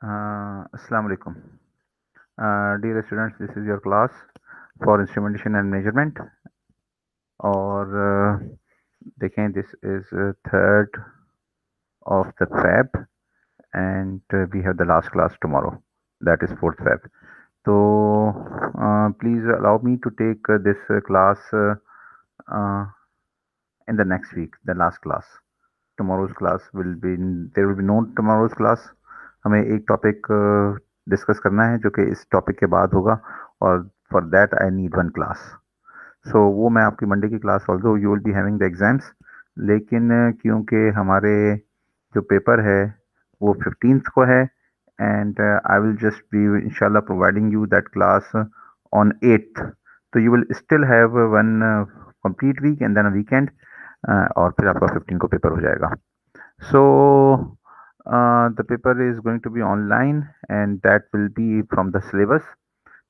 Assalamu alaikum. Dear students, this is your class for instrumentation and measurement. और देखें, this is 3rd of the Feb and we have the last class tomorrow, that is 4th Feb. So please allow me to take this class in the next week, the last class. Tomorrow's class will be, there will be no tomorrow's class. हमें एक topic discuss करना है जो कि इस topic के बाद होगा, और for that I need one class. So वो मैं आपकी मंडे की class, although you will be having the exams, लेकिन क्योंकि हमारे जो पेपर है वो 15th को है, and I will just be इंशाल्लाह providing you that class on 8th. तो you will still have one complete week and then a weekend, और फिर आपका 15 को पेपर हो जाएगा. So the paper is going to be online and that will be from the syllabus.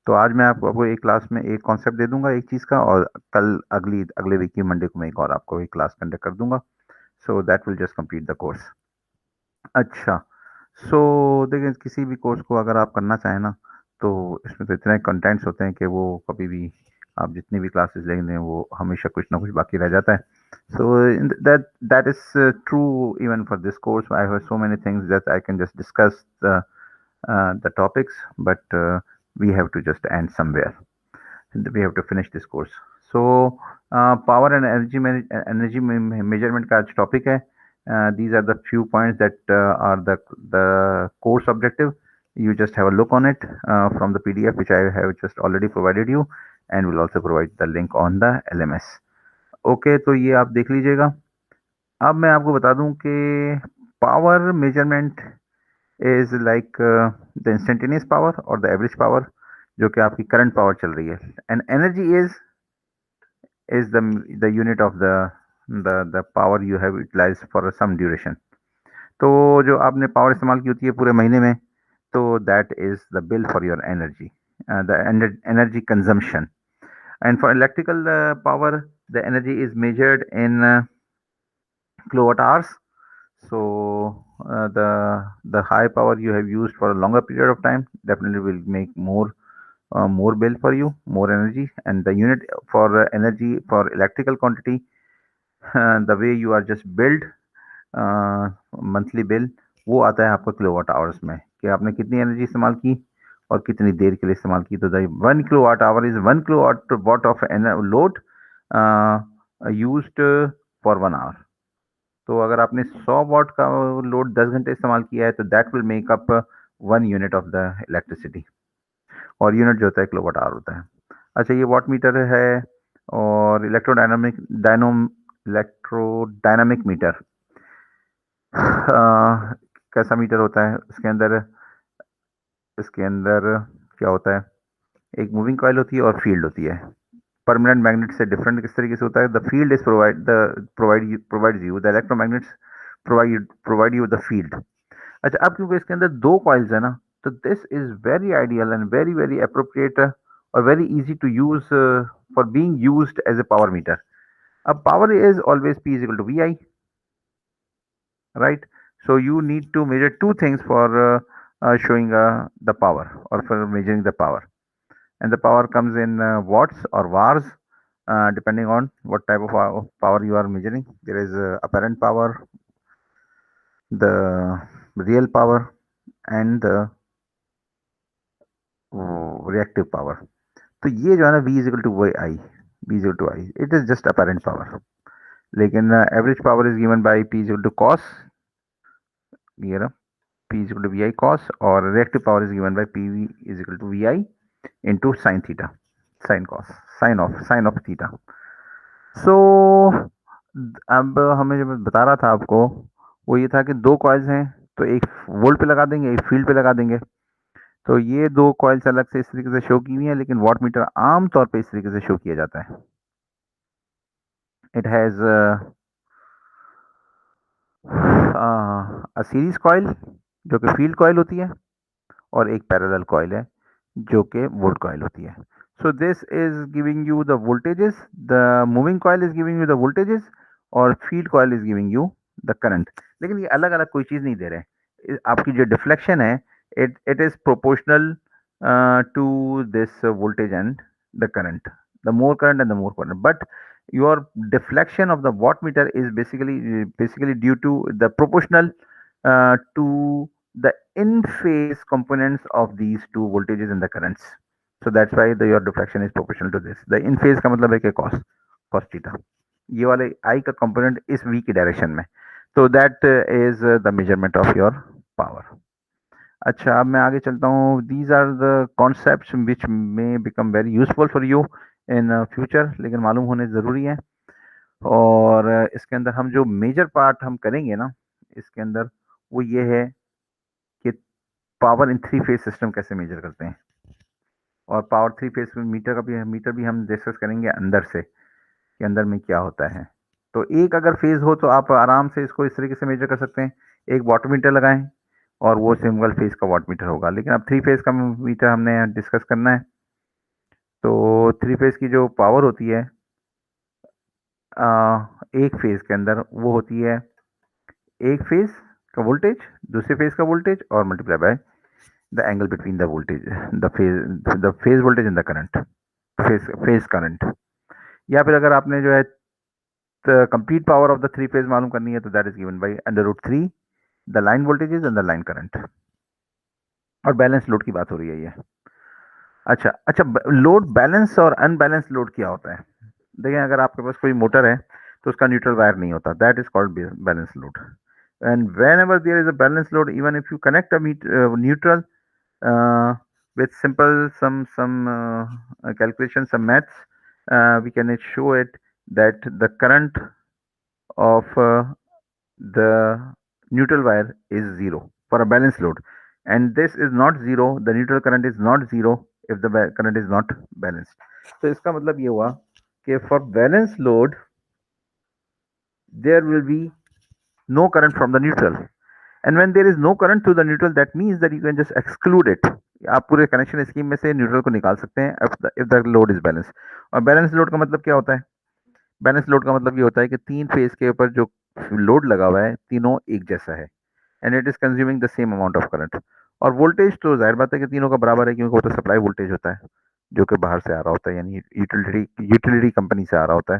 तो आज मैं आपको एक क्लास में एक कॉन्सेप्ट दे दूंगा एक चीज़ का, और कल अगले वीक की मंडे को मैं एक और आपको एक क्लास कंडक्ट कर दूंगा. So that will just complete the course. अच्छा, सो देखिए, किसी भी कोर्स को अगर आप करना चाहें ना, तो इसमें तो इतने कंटेंट्स होते हैं कि वो कभी भी आप जितनी भी क्लासेस लेंगे वो हमेशा कुछ ना कुछ बाकी रह जाता है. So that is true even for this course. I have so many things that I can just discuss the topics, but we have to just end somewhere. We have to finish this course. So power and energy measurement का आज topic है. These are the few points that are the course objective. You just have a look on it from the PDF which I have just already provided you, and will also provide the link on the LMS. Okay, तो ये आप देख लीजिएगा. अब मैं आपको बता दूं कि power measurement is like the instantaneous power और द एवरेज पावर, जो कि आपकी करंट पावर चल रही है. And energy is the unit of the power you have utilised for some duration. तो जो आपने पावर इस्तेमाल की होती है पूरे महीने में, तो that is the bill for your energy, the energy consumption. And for electrical power, the energy is measured in kilowatt hours. So the high power you have used for a longer period of time definitely will make more bill for you, more energy. And the unit for energy for electrical quantity, the way you are just billed monthly bill, वो आता है आपका kilowatt hours में, कि आपने कितनी energy इस्तेमाल की और कितनी देर के लिए इस्तेमाल की. तो 1 kilowatt hour is 1 kilowatt of load used for 1 hour. तो अगर आपने 100 वाट का लोड 10 घंटे इस्तेमाल किया है, तो that will make up 1 unit of the electricity, और यूनिट जो होता है किलोवाट आवर होता है. अच्छा, ये वाट मीटर है, और इलेक्ट्रोडायनामिक मीटर कैसा मीटर होता है. इसके अंदर क्या होता है, एक मूविंग कॉइल होती है और फील्ड होती है. परमानेंट मैग्नेट से डिफरेंट किस तरीके से होता है. The field is provides you, the electromagnets provide you the field. अच्छा, अब क्योंकि इसके अंदर 2 कॉइल्स है ना, तो this is very ideal and very very appropriate और very easy to use for being used as a power meter. अब power is always P is equal to VI, right? So you need to measure 2 things for showing the power, or for measuring the power. And the power comes in watts or vars, depending on what type of power you are measuring. There is apparent power, the real power, and the reactive power. तो ये जो है ना, V is equal to I, V is equal to I, it is just apparent power. लेकिन average power is given by P is equal to cos, ये ना, P is equal to VI cos, और reactive power is given by PV is equal to VI into sin theta, sin of theta. So अब हमें जो मैं बता रहा था आपको, वो ये था कि 2 कॉइल्स हैं, तो एक वोल्ट पे लगा देंगे, एक फील्ड पे लगा देंगे. तो ये 2 कॉइल्स अलग से इस तरीके से शो की हुई हैं, लेकिन वाट मीटर आम तौर पे इस तरीके से शो किया जाता है. It has a series coil जो कि फील्ड कॉइल होती है, और एक पैरेलल कॉइल है जो कि वोल्ट कॉइल होती है. So this is giving you the voltages, the moving coil is giving you the voltages, और field coil is giving you the current. लेकिन ये अलग अलग कोई चीज़ नहीं दे रहे. आपकी जो डिफ्लेक्शन है, it is proportional to this voltage and the current. The more current and the more current, but your deflection of the wattmeter is basically due to the proportional to the in phase components of these two voltages and the currents. So that's why your deflection is proportional to this. The in phase का मतलब है कि cos theta, ये वाले I का component इस V की direction में, तो that is the measurement of your power. अच्छा, अब मैं आगे चलता हूँ. These are the concepts which may become very useful for you in future, लेकिन मालूम होने ज़रूरी है. और इसके अंदर हम जो मेजर पार्ट हम करेंगे ना इसके अंदर, वो ये है कि power in three phase system कैसे मेजर करते हैं. और पावर थ्री फेज मीटर भी हम डिस्कस करेंगे अंदर से, कि अंदर में क्या होता है. तो एक अगर फेज हो तो आप आराम से इसको इस तरीके से मेजर कर सकते हैं. एक वाट मीटर लगाएं और वो सिंगल फेज का वाट मीटर होगा. लेकिन अब थ्री फेज का मीटर हमने डिस्कस करना है. तो थ्री फेज की जो पावर होती है एक फेज के अंदर, वो होती है एक फेज का वोल्टेज, दूसरे फेज का वोल्टेज, और multiply by the angle between the voltage, the phase voltage and the current, phase current. या फिर अगर आपने जो है complete power of the three phase मालूम करनी है तो that is given by √3 the line voltages and the line current. और बैलेंस लोड की बात हो रही है ये. अच्छा, लोड बैलेंस और अनबैलेंस लोड क्या होता है. देखिए, अगर आपके पास कोई मोटर है तो उसका न्यूट्रल वायर नहीं होता, that is called balance load. And whenever there is a balance load, even if you connect a neutral with simple some calculation, some maths, we can show it that the current of the neutral wire is zero for a balanced load, and this is not zero, the neutral current is not zero if the current is not balanced. तो इसका मतलब ये हुआ कि for balanced load there will be no current from the neutral, and when there is no current through the neutral, that means that you can just exclude it. आप पूरे connection scheme में से न्यूट्रल को निकाल सकते हैं if the load is balanced. और balance load का मतलब क्या होता है. बैलेंस लोड का मतलब ये होता है कि तीन फेज के ऊपर जो लोड लगा हुआ है तीनों एक जैसा है, and it is consuming the same amount of current. और वोल्टेज तो जाहिर बात है कि तीनों का बराबर है, क्योंकि वो तो सप्लाई वोल्टेज होता है जो कि बाहर से आ रहा होता है, यानी यूटिलिटी कंपनी से आ रहा होता है.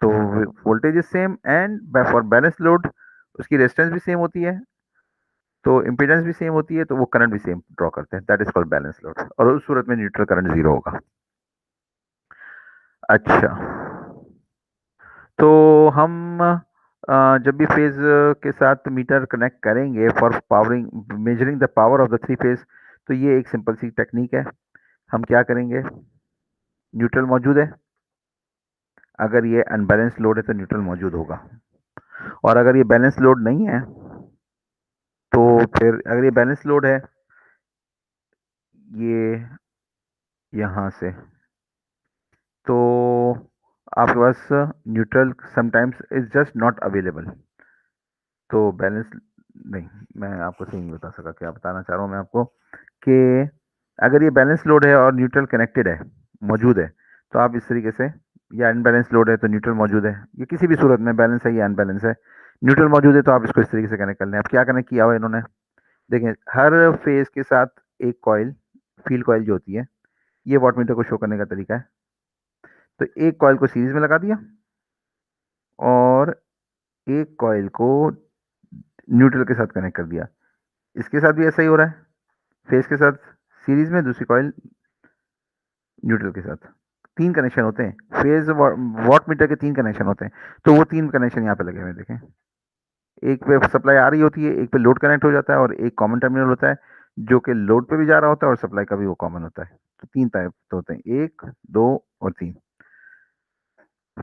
तो voltage is same, and for balance load उसकी रेजिस्टेंस भी सेम होती है, तो इम्पीडेंस भी सेम होती है, तो वो करंट भी सेम ड्रॉ करते हैं. That is called balance load, और उस सूरत में न्यूट्रल करंट जीरो होगा. अच्छा, तो हम जब भी फेज के साथ मीटर कनेक्ट करेंगे for powering measuring the power of the three phase, तो ये एक सिंपल सी टेक्निक है. हम क्या करेंगे, न्यूट्रल मौजूद है, अगर ये अनबैलेंस लोड है तो न्यूट्रल मौजूद होगा. और अगर ये बैलेंस लोड नहीं है तो फिर, अगर ये बैलेंस लोड है ये यहाँ से, तो आपके पास neutral sometimes is just not available. तो बैलेंस नहीं, मैं आपको सही नहीं बता सका. क्या बताना चाह रहा हूँ मैं आपको, कि अगर ये बैलेंस लोड है और न्यूट्रल कनेक्टेड है, मौजूद है, तो आप इस तरीके से, या अनबैलेंस लोड है तो न्यूट्रल मौजूद है, ये किसी भी सूरत में बैलेंस है या अनबैलेंस है, न्यूट्रल मौजूद है, तो आप इसको इस तरीके से कनेक्ट कर लें. अब क्या कनेक्ट किया हुआ इन्होंने, देखें, हर फेज के साथ एक कॉइल, फील्ड कॉइल जो होती है, ये वाटमीटर को शो करने का तरीका है. तो एक कॉइल को सीरीज में लगा दिया और एक कॉइल को न्यूट्रल के साथ कनेक्ट कर दिया. इसके साथ भी ऐसा ही हो रहा है, फेज के साथ सीरीज में, दूसरी कॉइल न्यूट्रल के साथ. तीन कनेक्शन होते हैं, फेज वॉट मीटर के तीन कनेक्शन होते हैं. तो वो तीन कनेक्शन यहाँ पे लगे हुए देखें, एक पे सप्लाई आ रही होती है, एक पे लोड कनेक्ट हो जाता है, और एक कॉमन टर्मिनल होता है जो कि लोड पे भी जा रहा होता है और सप्लाई का भी वो कॉमन होता है. तो तीन टाइप तो होते हैं, एक, दो और तीन.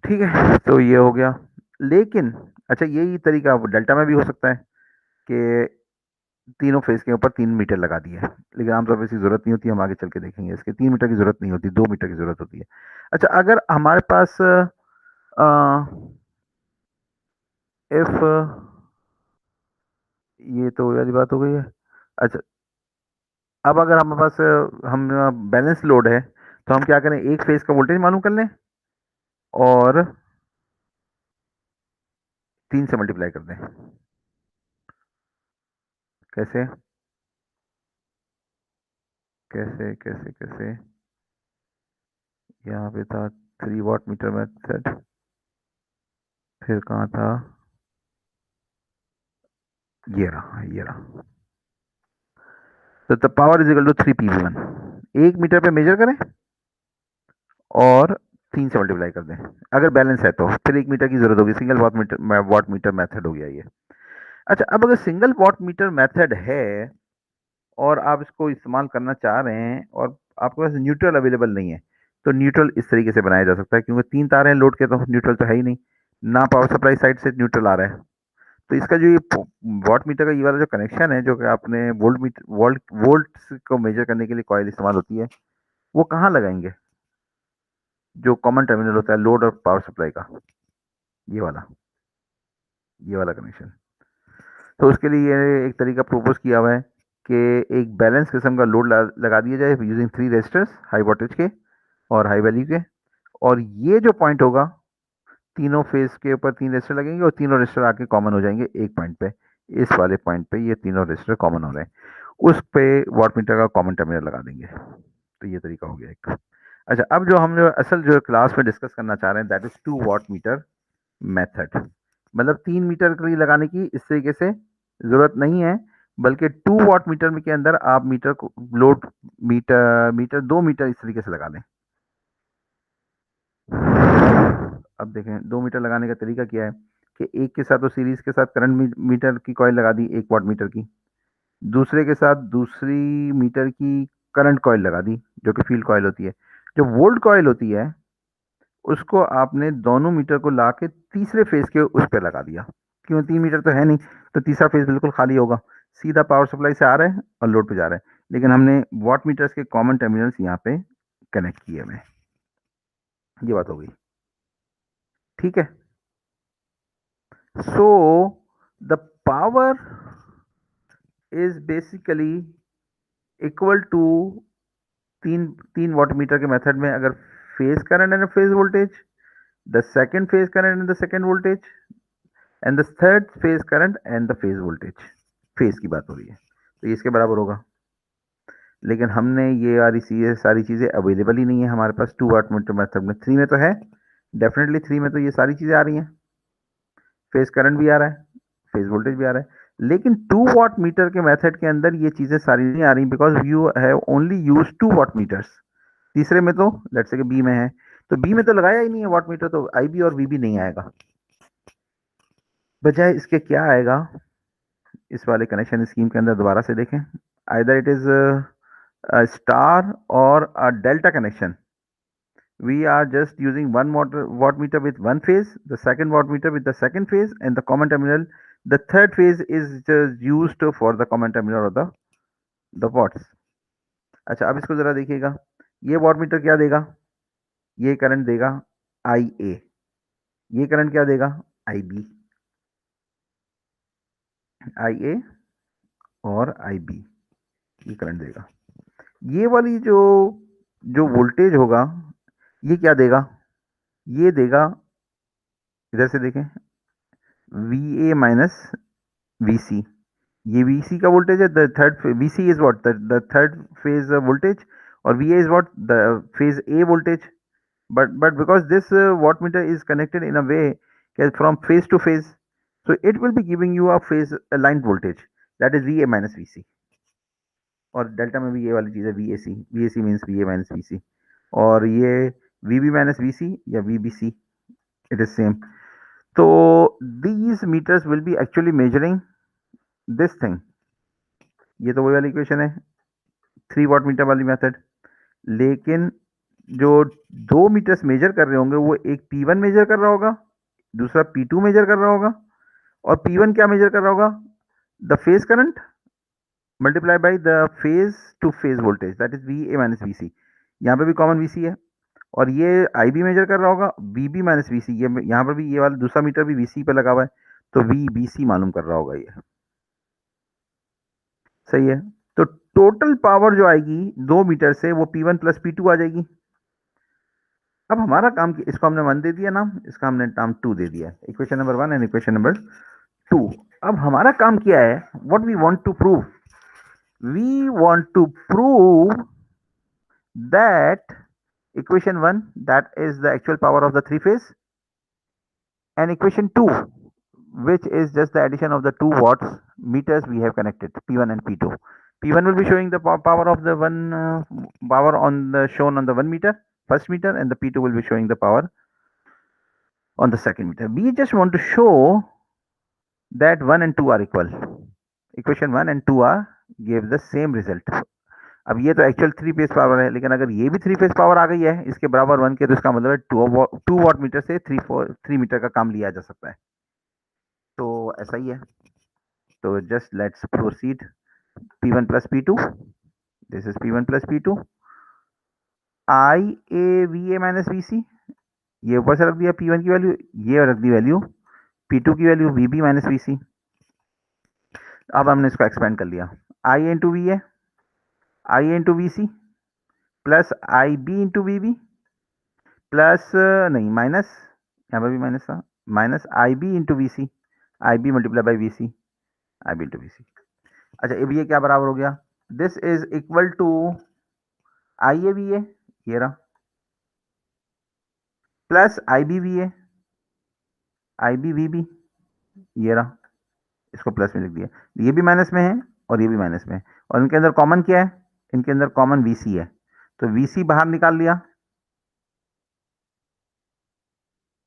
ठीक है, तो ये हो गया. लेकिन अच्छा, यही तरीका डेल्टा में भी हो सकता है कि तीनों फेज के ऊपर 3 मीटर लगा दिए, लेकिन आमतौर पर इसकी जरूरत नहीं होती. हम आगे चल के देखेंगे, इसके 3 मीटर की जरूरत नहीं होती, 2 मीटर की जरूरत होती है. अच्छा, अगर हमारे पास इफ, ये तो वाली बात हो गई है. अच्छा, अब अगर हमारे पास हम बैलेंस लोड है, तो हम क्या करें, एक फेज का वोल्टेज मालूम कर लें और 3 से मल्टीप्लाई कर दें. कैसे, कैसे कैसे कैसे, यहाँ पे था 3 वाट मीटर मेथड, फिर कहाँ था, ये रहा। तो the power is equal to 3 PV1, 1 meter पे मेजर करें और 3 से मल्टीप्लाई कर दें, अगर बैलेंस है तो फिर 1 मीटर की जरूरत होगी, सिंगल वाट मीटर मेथड हो गया ये। अच्छा, अब अगर सिंगल वाट मीटर मेथड है और आप इसको इस्तेमाल करना चाह रहे हैं और आपके पास न्यूट्रल अवेलेबल नहीं है, तो न्यूट्रल इस तरीके से बनाया जा सकता है, क्योंकि 3 तार हैं लोड के, तो न्यूट्रल तो है ही नहीं ना, पावर सप्लाई साइड से न्यूट्रल आ रहा है। तो इसका जो ये वॉट मीटर का ये वाला जो कनेक्शन है, जो कि आपने वोल्ट को मेजर करने के लिए कॉइल इस्तेमाल होती है, वो कहाँ लगाएंगे, जो कॉमन टर्मिनल होता है लोड और पावर सप्लाई का, ये वाला कनेक्शन। तो उसके लिए ये एक तरीका प्रोपोज किया हुआ है कि एक बैलेंस किस्म का लोड लगा दिया जाए यूजिंग 3 रेजिस्टर्स हाई वोल्टेज के और हाई वैल्यू के, और ये जो पॉइंट होगा, तीनों फेज के ऊपर 3 रेजिस्टर लगेंगे और तीनों रेजिस्टर आके कॉमन हो जाएंगे एक पॉइंट पे। इस वाले पॉइंट पे ये तीनों रेजिस्टर कॉमन हो रहे हैं, उस पे वाट मीटर का कॉमन टर्मिनल लगा देंगे। तो ये तरीका हो गया एक। अच्छा, अब जो हम जो असल जो क्लास में डिस्कस करना चाह रहे हैं, that is 2 watt meter method. मतलब 3 मीटर के लिए लगाने की इस तरीके से जरूरत नहीं है, बल्कि 2 वाट मीटर में के अंदर आप मीटर को लोड मीटर 2 मीटर इस तरीके से लगा लें। अब देखें 2 मीटर लगाने का तरीका क्या है कि एक के साथ तो सीरीज के साथ करंट मीटर की कॉइल लगा दी 1 वाट मीटर की, दूसरे के साथ दूसरी मीटर की करंट कॉइल लगा दी जो कि फील्ड कॉइल होती है। जो वोल्ट कॉइल होती है उसको आपने दोनों मीटर को ला के तीसरे फेज के उस पर लगा दिया, क्यों 3 मीटर तो है नहीं, तो तीसरा फेज बिल्कुल खाली होगा, सीधा पावर सप्लाई से आ रहा है और लोड पे जा रहा है, लेकिन हमने वाट मीटर्स के कॉमन टर्मिनल्स यहाँ पे कनेक्ट किए हुए। ये बात हो गई, ठीक है। So the power is basically equal to तीन तीन वाट मीटर के मेथड में, अगर phase current and phase voltage, the second phase current and the second voltage, and the third phase current and the phase voltage, phase की बात हो रही है, तो ये इसके बराबर होगा। लेकिन हमने ये सारी चीज़ें अवेलेबल ही नहीं है हमारे पास 2 वाट मीटर मेथड में। 3 में तो है, डेफिनेटली 3 में तो ये सारी चीज़ें आ रही हैं, फेज करंट भी आ रहा है, फेज वोल्टेज भी आ रहा है, लेकिन 2 वाट मीटर के मेथड के अंदर ये चीज़ें सारी नहीं आ रही, because you have only use 2 watt meters. तीसरे में तो लेट्स से कि बी में है, तो बी में तो लगाया ही नहीं है वाट मीटर, तो आई बी और वी भी नहीं आएगा। बजाय इसके क्या आएगा, इस वाले कनेक्शन स्कीम के अंदर दोबारा से देखें, आइदर इट इज स्टार और a delta connection, we are just using one watt meter with one phase, the second watt meter with the second phase, and the common terminal, the third phase is just used for the common terminal of the watts. अच्छा, अब इसको जरा देखिएगा, ये watt meter क्या देगा, ये current देगा IA, ये करंट क्या देगा IB, IA और IB, ये करंट देगा। ये वाली जो जो वोल्टेज होगा ये क्या देगा, ये देगा, इधर से देखें, VA माइनस VC, ये VC का वोल्टेज है, the third VC is what, the third phase voltage, और VA is what, the phase A voltage, but because this wattmeter is connected in a way from phase to phase, so it will be giving you a phase aligned voltage, that is VA minus VC, और delta में भी ये वाली चीज़ है VAC means VA minus VC, और ये VB minus VC या VBC, it is same. तो these meters will be actually measuring this thing, ये तो वही वाली इक्वेशन है 3 वाट मीटर वाली मेथड, लेकिन जो 2 मीटर्स मेजर कर रहे होंगे वो एक P1 मेजर कर रहा होगा, दूसरा P2 मेजर कर रहा होगा, और P1 क्या मेजर कर रहा होगा, the phase current multiply by the phase two phase voltage, that is VA minus VC, यहाँ पे भी कॉमन VC है, और ये IB मेजर कर रहा होगा VB माइनस VC, ये यहाँ पर भी ये वाला दूसरा मीटर भी VC पे लगा हुआ है, तो VBC मालूम कर रहा होगा, ये सही है। तो टोटल पावर जो आएगी 2 मीटर से वो P1 प्लस P2 आ जाएगी। अब हमारा काम, इसको हमने 1 दे दिया नाम, इसका हमने नाम 2 दे दिया, equation number 1 and equation number 2। अब हमारा काम क्या है, what we want to prove, we want to prove that equation 1, that is the actual power of the three phase, and equation 2, which is just the addition of the 2 watts meters we have connected, P1 and P2. P1 will be showing the power of the one power on the shown on the 1 meter, first meter, and the P2 will be showing the power on the second meter. We just want to show that 1 and 2 are equal. Equation 1 and 2 are give the same result. अब ये तो actual three phase power है, लेकिन अगर ये भी three phase power आ गई है इसके बराबर 1 के, तो इसका मतलब है 2 वाट मीटर से 3 मीटर का काम लिया जा सकता है। तो ऐसा ही है। तो just let's proceed. P1 plus P2, this is P1 plus P2, IA VA minus VC, ये ऊपर से रख दिया P1 की वैल्यू, ये रख दी वैल्यू P2 की वैल्यू VB माइनस VC। अब हमने इसको एक्सपेंड कर लिया, IA into VA, IA into VC plus IB into VB plus नहीं माइनस, यहाँ पर भी माइनस था, minus IB into VC, IB multiply by VC, IB into VC। अच्छा अब ये क्या बराबर हो गया, this is equal to IA VA, ये रहा, plus IB VA, IB VB, ये रहा, इसको प्लस में लिख दिया, ये भी माइनस में है और ये भी माइनस में है, और इनके अंदर कॉमन क्या है, इनके अंदर कॉमन VC है, तो VC बाहर निकाल लिया,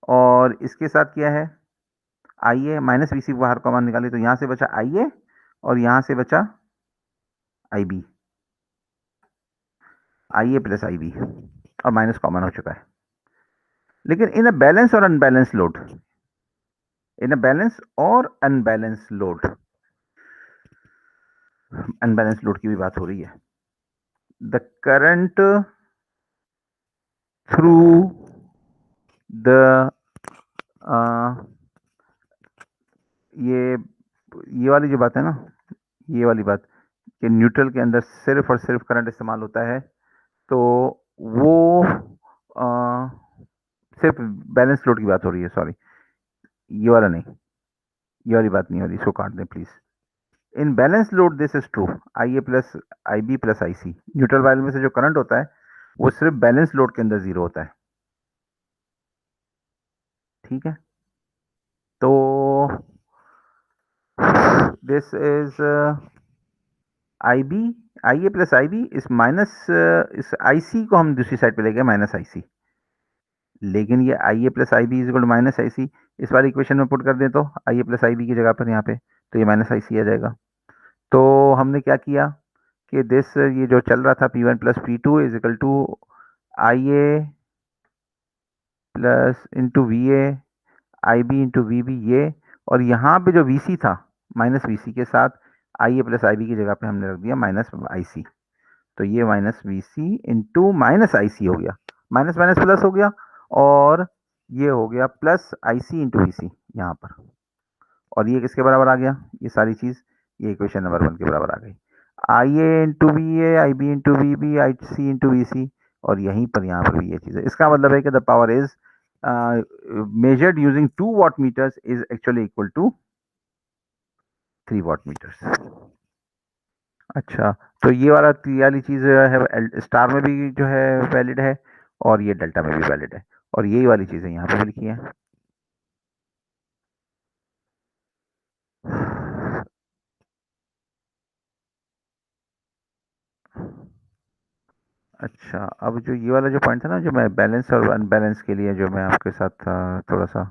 और इसके साथ क्या है IA माइनस VC बाहर कॉमन निकाली, तो यहां से बचा IA और यहां से बचा IB, IA प्लस IB, और माइनस कॉमन हो चुका है। लेकिन इन अ बैलेंस और unbalance load, in a balance और अनबैलेंस लोड, अनबैलेंस लोड की भी बात हो रही है, द करंट थ्रू द ये वाली जो बात है ना, ये वाली बात कि न्यूट्रल के अंदर सिर्फ और सिर्फ करंट इस्तेमाल होता है, तो वो सिर्फ बैलेंस लोड की बात हो रही है, सॉरी ये वाला नहीं, ये वाली बात नहीं हो रही, इसको काट दें please. In balance load this is true, IA plus IB plus IC, neutral wire में से जो करंट होता है वो सिर्फ बैलेंस लोड के अंदर जीरो होता है, ठीक है। तो this is IB, IA plus IB, इस माइनस इस IC को हम दूसरी साइड पे ले गए माइनस IC, लेकिन ये IA plus IB is equal to minus IC, इस वाली इक्वेशन में पुट कर दें तो IA प्लस IB की जगह पर यहाँ पे, तो ये माइनस IC आ जाएगा। तो हमने क्या किया कि दिस ये जो चल रहा था P1 plus P2 is equal to IA plus into VA IB into VB, ये, और यहाँ पे जो VC था माइनस VC के साथ IA प्लस IB की जगह पे हमने रख दिया माइनस IC, तो ये minus VC into minus IC हो गया, माइनस माइनस प्लस हो गया, और ये हो गया प्लस IC इंटू VC यहाँ पर, और ये किसके बराबर आ गया, ये सारी चीज ये इक्वेशन नंबर 1 के बराबर आ गई, IA into VA IB into VB IC into VC, और यहीं पर यहाँ पर भी ये चीज है। इसका मतलब है कि the power is measured using 2 watt meters is actually equal to 3 watt meters। अच्छा, तो ये वाली चीज है स्टार में भी जो है वैलिड है, और ये डेल्टा में भी वैलिड है, और यही वाली चीजें यहाँ पे भी लिखी है। अच्छा, अब जो ये वाला जो पॉइंट था ना, जो मैं बैलेंस और अनबैलेंस के लिए जो मैं आपके साथ थोड़ा सा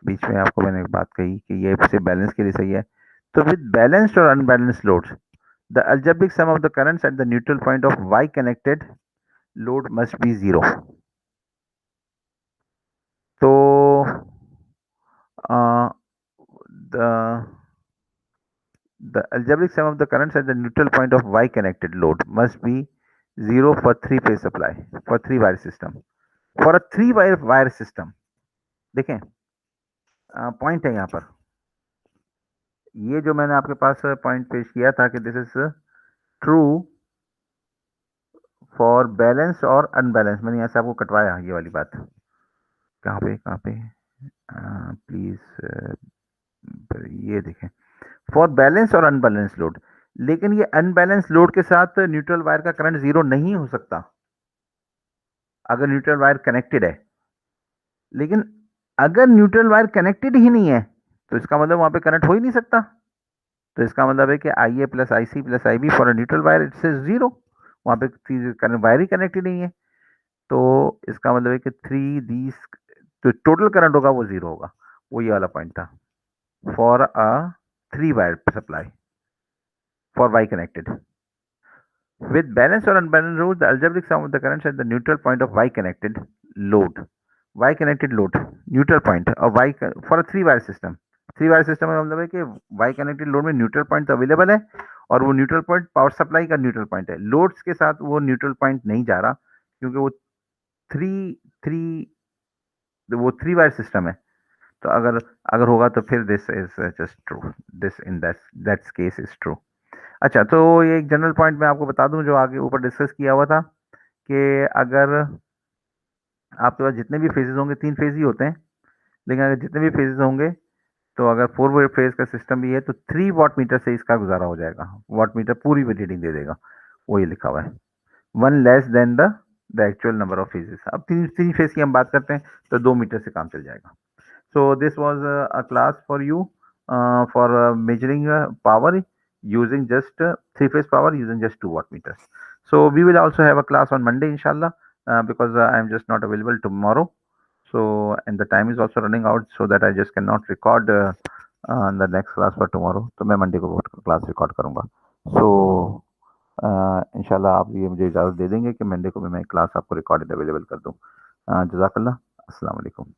बीच में आपको मैंने एक बात कही कि ये सिर्फ बैलेंस के लिए सही है, तो विद बैलेंस्ड और unbalanced loads the algebraic sum of the currents at the neutral point of y connected load must be 0। तो the algebraic sum of the currents at the neutral point of y connected load must be 0 for 3 phase supply for 3 wire system, for a 3 wire system। देखें point है यहाँ पर, ये जो मैंने आपके पास point पेश किया था कि this is true for balance और अनबैलेंस, मैंने यहाँ से आपको कटवाया ये वाली बात, कहाँ पे प्लीज ये देखें, फॉर बैलेंस और अनबैलेंस लोड, लेकिन ये अनबैलेंस लोड के साथ न्यूट्रल वायर का करंट जीरो नहीं हो सकता, अगर न्यूट्रल वायर कनेक्टेड है, लेकिन अगर न्यूट्रल वायर कनेक्टेड ही नहीं है तो इसका मतलब वहां पे करंट हो ही नहीं सकता। तो इसका मतलब है कि I A plus I C plus I B for a neutral wire it's zero, वहां पे वायर ही कनेक्टेड नहीं है। तो इसका मतलब है कि थ्री दीज जो टोटल करंट होगा वो जीरो होगा। वो ये वाला पॉइंट था for a three wire supply for Y connected with balanced or unbalanced load, the algebraic sum of the currents at the neutral point of y connected load, y connected load, neutral point of y for a three wire system। Three wire system का मतलब है कि Y connected load में neutral point available है और वो neutral point power supply का neutral point है। लोड्स के साथ वो न्यूट्रल पॉइंट नहीं जा रहा क्योंकि थ्री थ्री वो थ्री वायर सिस्टम है। तो अगर अगर होगा तो फिर this is just true, this in that case is true. अच्छा, तो ये एक जनरल पॉइंट मैं आपको बता दूं जो आगे ऊपर डिस्कस किया हुआ था कि अगर आपके पास जितने भी फेजेस होंगे, तीन फेज ही होते हैं, लेकिन अगर जितने भी फेजेस होंगे तो अगर फोर वे फेज का सिस्टम भी है तो 3 वाट मीटर से इसका गुजारा हो जाएगा। वाट मीटर पूरी रीडिंग दे देगा, वो ये लिखा हुआ है, one less than the actual number of phases. अब तीन तीन फेज की हम बात करते हैं तो 2 मीटर से काम चल जाएगा। So this was a class for you for measuring power using just three-phase power using just 2 watt meters. So we will also have a class on Monday, inshallah, because I am just not available tomorrow. So and the time is also running out, so that I just cannot record the next class for tomorrow. तो मैं Monday को class record करूँगा। So इंशाल्लाह आप ये मुझे इजाज़त दे देंगे कि मंडे को भी मैं क्लास आपको रिकॉर्डेड अवेलेबल कर दूँ। जज़ाकल्लाह, अस्सलाम वालेकुम।